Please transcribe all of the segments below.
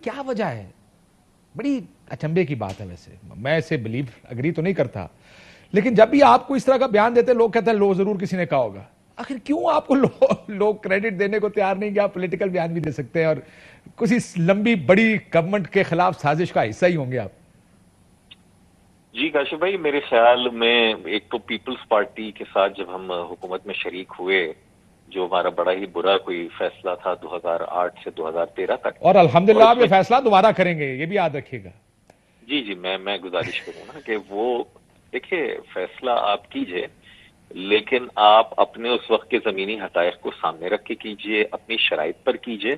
کیا وجہ ہے؟ بڑی اچنبے کی بات ہے. ویسے میں اسے اگری تو نہیں کرتا, لیکن جب بھی آپ کو اس طرح کا بیان دیتے لوگ کہتے ہیں لو ضرور کسی نے کہا ہوگا. آخر کیوں آپ کو لوگ کریڈٹ دینے کو تیار نہیں کہ آپ پولیٹیکل بیان بھی دے سکتے ہیں اور کسی لمبی بڑی گورنمنٹ کے خلاف سازش کا حصہ ہی ہوں گے آپ؟ جی کاشف بھائی, میرے خیال میں ایک تو پیپلز پارٹی کے ساتھ جب ہم حکومت میں شریک ہوئے, جو ہمارا بڑا ہی برا کوئی فیصلہ تھا 2008 سے 2013 تک, اور الحمدللہ آپ یہ فیصلہ دوبارہ کریں گے, یہ بھی یاد رکھیے گا. جی میں گزارش کروں نا کہ وہ دیکھیے فیصلہ آپ کیجئے, لیکن آپ اپنے اس وقت کے زمینی حقائق کو سامنے رکھ کے کیجئے, اپنی شرائط پر کیجئے,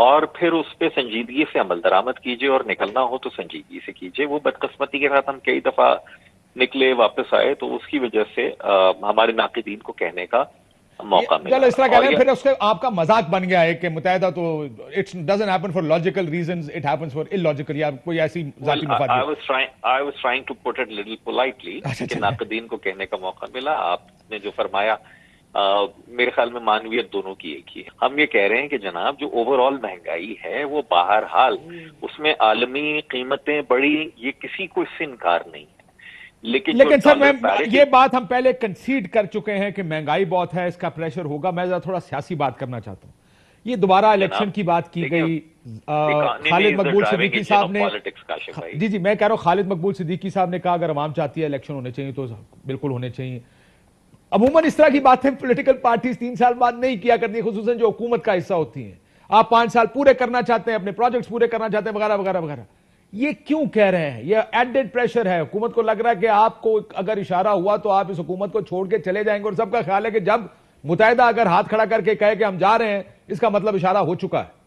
اور پھر اس پہ سنجیدگی سے عمل درآمد کیجئے, اور نکلنا ہو تو سنجیدگی سے کیجئے. وہ بدقسمتی کے ساتھ ہم کئی دفعہ نکلے واپس آئے, تو اس کی وجہ سے ہمارے ناقدین کو کہنے کا موقع ملا. چلو اس طرح کہہ رہے ہیں, پھر اس کے آپ کا مذاق بن گیا ہے کہ متحدہ تو it doesn't happen for logical reasons, it happens for illogical, یا کوئی ایسی ذاتی مفاد. I was trying to put it a little politely کہ ناقدین کو کہنے کا موقع ملا. آپ نے جو فرمایا میرے خیال میں معنویت دونوں کی ایک ہی ہے. ہم یہ کہہ رہے ہیں کہ جناب جو اوور آل مہنگائی ہے وہ بہرحال اس میں عالمی قیمتیں بڑی, یہ کسی کو اس سے انکار نہیں ہے, لیکن سر یہ بات ہم پہلے کنسیڈ کر چکے ہیں کہ مہنگائی بہت ہے, اس کا پریشر ہوگا. میں تھوڑا سیاسی بات کرنا چاہتا ہوں. یہ دوبارہ الیکشن کی بات کی گئی, خالد مقبول صدیقی صاحب نے, جی میں کہہ رہا ہوں خالد مقبول صدیقی صاحب نے کہا اگر عوام چاہتی ہے الیکشن ہونے چاہیے تو بالکل ہونے چاہیے. عموماً اس طرح کی باتیں پولیٹیکل پارٹیز 3 سال بعد نہیں کیا کرتی, خصوصاً جو حکومت کا حصہ ہوتی ہیں. آپ 5 سال پورے کرنا چاہتے ہیں, اپنے پروجیکٹس پورے کرنا چاہتے ہیں, وغیرہ وغیرہ وغیرہ. یہ کیوں کہہ رہے ہیں؟ یہ ایڈڈ پریشر ہے. حکومت کو لگ رہا ہے کہ آپ کو اگر اشارہ ہوا تو آپ اس حکومت کو چھوڑ کے چلے جائیں گے, اور سب کا خیال ہے کہ جب متحدہ اگر ہاتھ کھڑا کر کے کہے کہ ہم جا رہے ہیں, اس کا مطلب اشارہ ہو چکا ہے.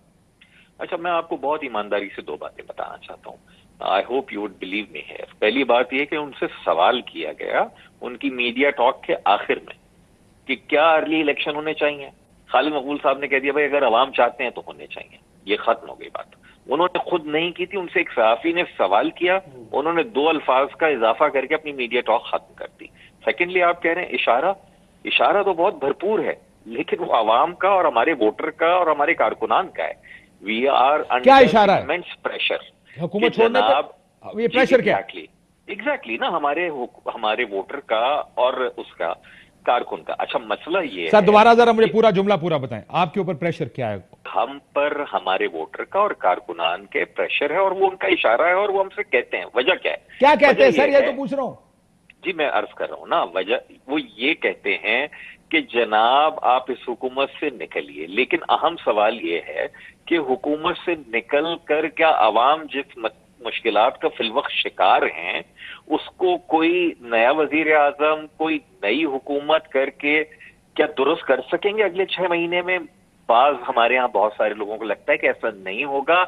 اچھا, میں آپ کو بہت ایمانداری سے 2 باتیں بتانا چاہتا ہوں. I hope you would believe me here. پہلی بات یہ کہ ان سے سوال کیا گیا ان کی میڈیا ٹاک کے آخر میں کہ کیا ارلی الیکشن ہونے چاہیے. خالد مقبول صاحب نے کہہ دیا بھائی اگر عوام چاہتے ہیں تو ہونے چاہیے. یہ ختم ہو گئی بات. انہوں نے خود نہیں کی تھی, ان سے ایک صحافی نے سوال کیا, انہوں نے 2 الفاظ کا اضافہ کر کے اپنی میڈیا ٹاک ختم کر دی. سیکنڈلی آپ کہہ رہے ہیں اشارہ تو بہت بھرپور ہے, لیکن وہ عوام کا اور ہمارے ووٹر کا اور ہمارے کارکنان کا ہے. We are under immense pressure. حکومت چھوڑنے پر یہ پریشر کیا؟ ایگزیکٹلی نا, ہمارے ووٹر کا اور اس کا کارکن کا. اچھا مسئلہ یہ ہے سر, دوبارہ ذرا مجھے پورا جملہ پورا بتائیں, آپ کے اوپر پریشر کیا ہے؟ ہم پر ہمارے ووٹر کا اور کارکنان کے پریشر ہے, اور وہ ان کا اشارہ ہے, اور وہ ہم سے کہتے ہیں. وجہ کیا ہے؟ کیا کہتے ہیں سر, یہ تو پوچھ رہا ہوں. جی میں عرض کر رہا ہوں نا, وجہ وہ یہ کہتے ہیں کہ جناب آپ اس حکومت سے نکلیے. لیکن اہم سوال یہ ہے کہ حکومت سے نکل کر کیا عوام جس مشکلات کا فی الوقت شکار ہیں اس کو کوئی نیا وزیر اعظم, کوئی نئی حکومت کر کے کیا درست کر سکیں گے اگلے 6 مہینے میں؟ بعض ہمارے ہاں بہت سارے لوگوں کو لگتا ہے کہ ایسا نہیں ہوگا.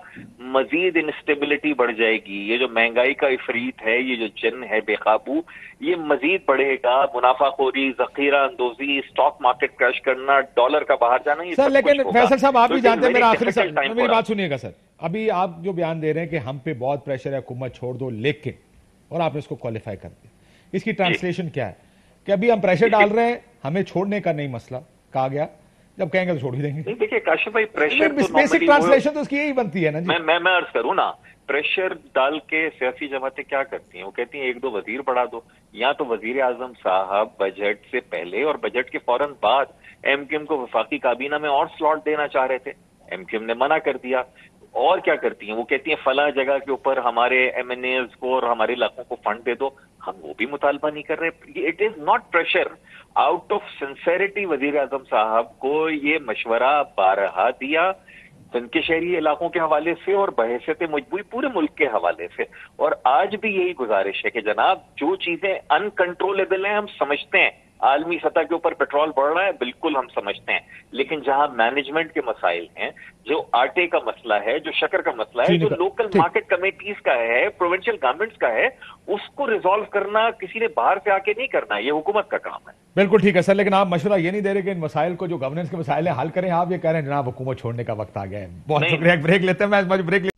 مزید انسٹیبلٹی بڑھ جائے گی. یہ جو مہنگائی کا عفریت ہے, یہ جو جن ہے بے قابو, یہ مزید بڑھے گا. منافع خوری, ذخیرہ اندوزی, اسٹاک مارکیٹ کریش کرنا, ڈالر کا باہر جانا, یہ سر لیکن فیصل صاحب آپ بھی جانتے ہیں, میرا آخری میری بات سنیے گا سر. ابھی آپ جو بیان دے رہے ہیں کہ ہم پہ بہت پریشر ہے, حکومت چھوڑ دو, لیکن, اور آپ نے اس کو کوالیفائی کر دیا, اس کی ٹرانسلیشن کیا ہے کہ ابھی ہم پریشر ڈال رہے ہیں, ہمیں چھوڑنے کا نہیں مسئلہ کہا گیا, جب کہیں گے تو چھوڑ ہی دیں گے. دیکھیے کاشف بھائی, پریشر بیسک ٹرانسلیشن تو اس کی یہی بنتی ہے نا جی. میں عرض کروں نا, پریشر ڈال کے سیاسی جماعتیں کیا کرتی ہیں, وہ کہتی ہیں 1-2 وزیر بڑھا دو. یا تو وزیر اعظم صاحب بجٹ سے پہلے اور بجٹ کے فوراً بعد ایم کیو ایم کو وفاقی کابینہ میں اور سلاٹ دینا چاہ رہے تھے, ایم کیو ایم نے منع کر دیا. اور کیا کرتی ہیں, وہ کہتی ہیں فلاں جگہ کے اوپر ہمارے ایم این ایز کو اور ہمارے علاقوں کو فنڈ دے دو. ہم وہ بھی مطالبہ نہیں کر رہے. It is not pressure. Out of sincerity وزیر اعظم صاحب کو یہ مشورہ بارہا دیا, سندھ کے شہری علاقوں کے حوالے سے اور بحیثیت مجبوری پورے ملک کے حوالے سے. اور آج بھی یہی گزارش ہے کہ جناب جو چیزیں انکنٹرولبل ہیں ہم سمجھتے ہیں, عالمی سطح کے اوپر پیٹرول بڑھ رہا ہے, بالکل ہم سمجھتے ہیں, لیکن جہاں مینجمنٹ کے مسائل ہیں, جو آٹے کا مسئلہ ہے, جو شکر کا مسئلہ ہے, جو لوکل مارکیٹ کمیٹیز کا ہے, پروونشل گورنمنٹس کا ہے, اس کو ریزالو کرنا کسی نے باہر سے آ کے نہیں کرنا, یہ حکومت کا کام ہے. بالکل ٹھیک ہے سر, لیکن آپ مشورہ یہ نہیں دے رہے کہ ان مسائل کو جو گورننس کے مسائل ہیں حل کریں, آپ یہ کہہ رہے ہیں جناب حکومت چھوڑنے کا وقت آ گیا ہے. بہت شکریہ, ایک بریک لیتے ہیں. میں بریک